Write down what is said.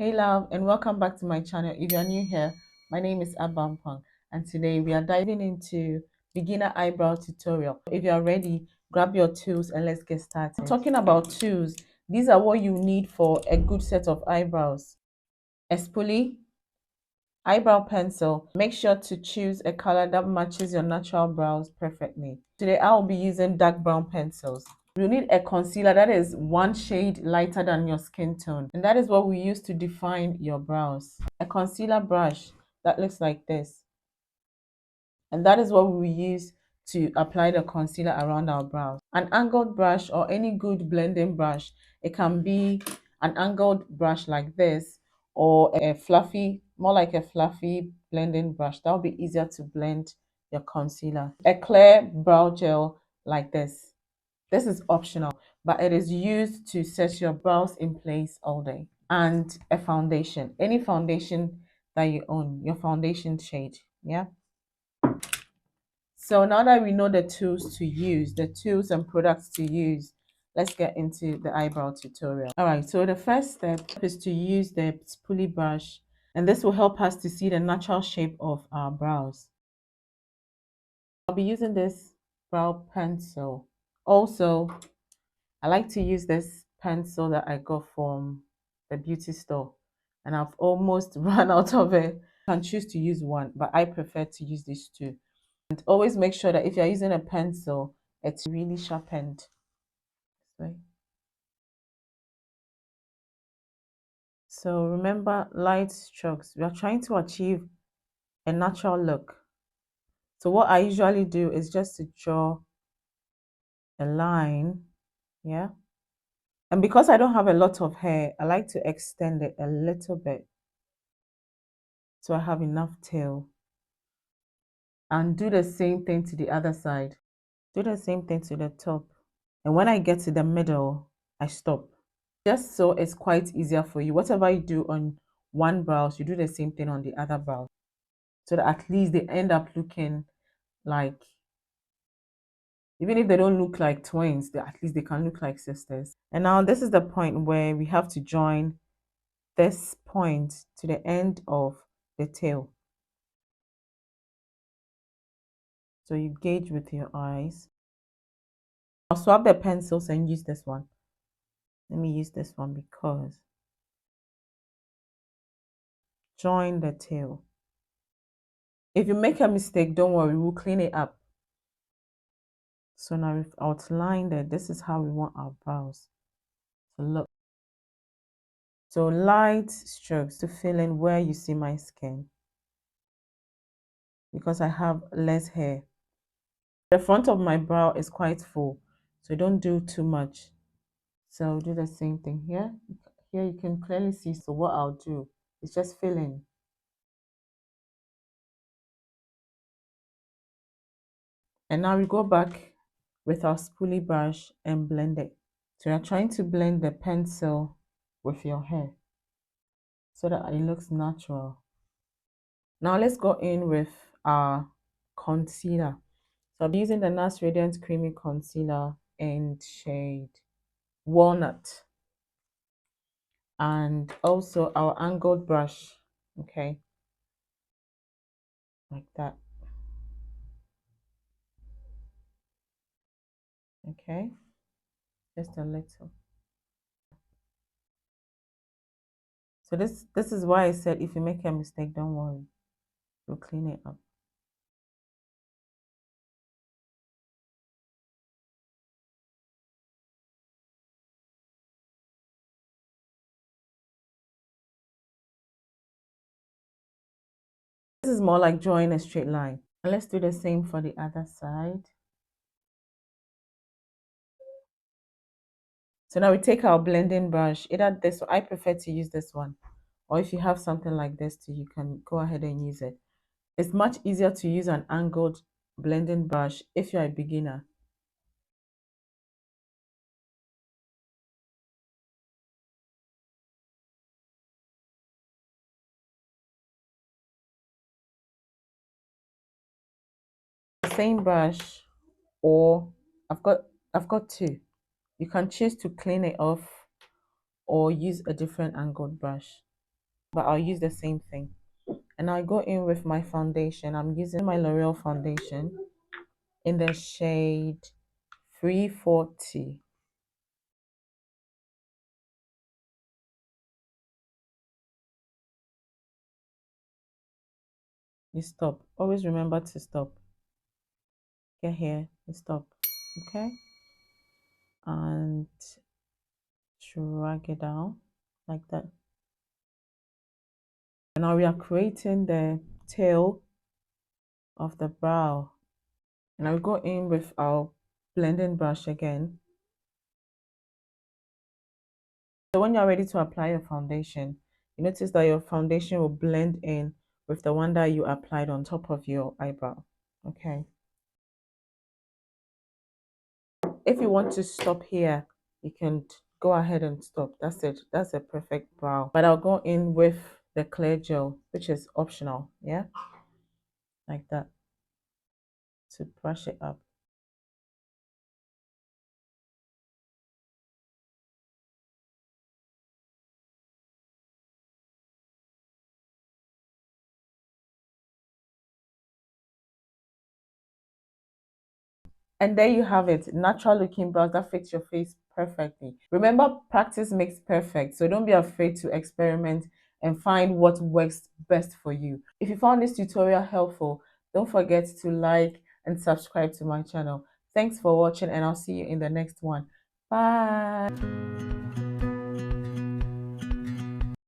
Hey love, and welcome back to my channel. If you're new here, my name is Ampong, and today we are diving into beginner eyebrow tutorial. If you are ready, grab your tools and let's get started. Talking about tools, these are what you need for a good set of eyebrows. A spoolie, eyebrow pencil. Make sure to choose a color that matches your natural brows perfectly. Today I will be using dark brown pencils. You need a concealer that is one shade lighter than your skin tone, and that is what we use to define your brows. A concealer brush that looks like this, and that is what we use to apply the concealer around our brows. An angled brush or any good blending brush. It can be an angled brush like this, or a fluffy, more like a fluffy blending brush. That will be easier to blend your concealer. A clear brow gel like this. This is optional, but it is used to set your brows in place all day. And a foundation, any foundation that you own, your foundation shade. Yeah. So now that we know the tools to use, the tools and products to use, let's get into the eyebrow tutorial. All right, so the first step is to use the spoolie brush, and this will help us to see the natural shape of our brows. I'll be using this brow pencil. Also, I like to use this pencil that I got from the beauty store, and I've almost run out of it. You can choose to use one, but I prefer to use these two. And always make sure that if you're using a pencil, it's really sharpened. Right? So remember, light strokes. We are trying to achieve a natural look. So what I usually do is just to draw a line, yeah. And because I don't have a lot of hair, I like to extend it a little bit so I have enough tail. And do the same thing to the other side. Do the same thing to the top. And when I get to the middle, I stop. Just so it's quite easier for you. Whatever you do on one brow, you do the same thing on the other brow. So that at least they end up looking like, even if they don't look like twins, at least they can look like sisters. And now this is the point where we have to join this point to the end of the tail. So you gauge with your eyes. I'll swap the pencils and use this one. Let me use this one because join the tail. If you make a mistake, don't worry, we'll clean it up. So now we've outlined it. This is how we want our brows to look. So light strokes to fill in where you see my skin, because I have less hair. The front of my brow is quite full, so don't do too much. So do the same thing here. Here you can clearly see. So what I'll do is just fill in. And now we go back with our spoolie brush and blend it. So you're trying to blend the pencil with your hair so that it looks natural. Now let's go in with our concealer. So I'm using the NARS Radiant Creamy Concealer in shade Walnut. And also our angled brush, okay, like that. Okay, just a little. So this is why I said if you make a mistake, don't worry, we'll clean it up. This is more like drawing a straight line. And let's do the same for the other side. So now we take our blending brush, either this, I prefer to use this one, or if you have something like this too, you can go ahead and use it. It's much easier to use an angled blending brush if you're a beginner. Same brush, or I've got two. You can choose to clean it off or use a different angled brush. but I'll use the same thing. And I go in with my foundation. I'm using my L'Oreal foundation in the shade 340. You stop. Always remember to stop. Get here, you stop. Okay? And drag it down like that. And now we are creating the tail of the brow. And I'll go in with our blending brush again. So when you're ready to apply your foundation, you notice that your foundation will blend in with the one that you applied on top of your eyebrow. Okay. If you want to stop here, you can go ahead and stop. That's it. That's a perfect brow. But I'll go in with the clear gel, which is optional. Yeah. Like that. To brush it up. And there you have it, natural looking brows that fits your face perfectly. Remember, practice makes perfect, so don't be afraid to experiment and find what works best for you. If you found this tutorial helpful, don't forget to like and subscribe to my channel. Thanks for watching, and I'll see you in the next one. Bye.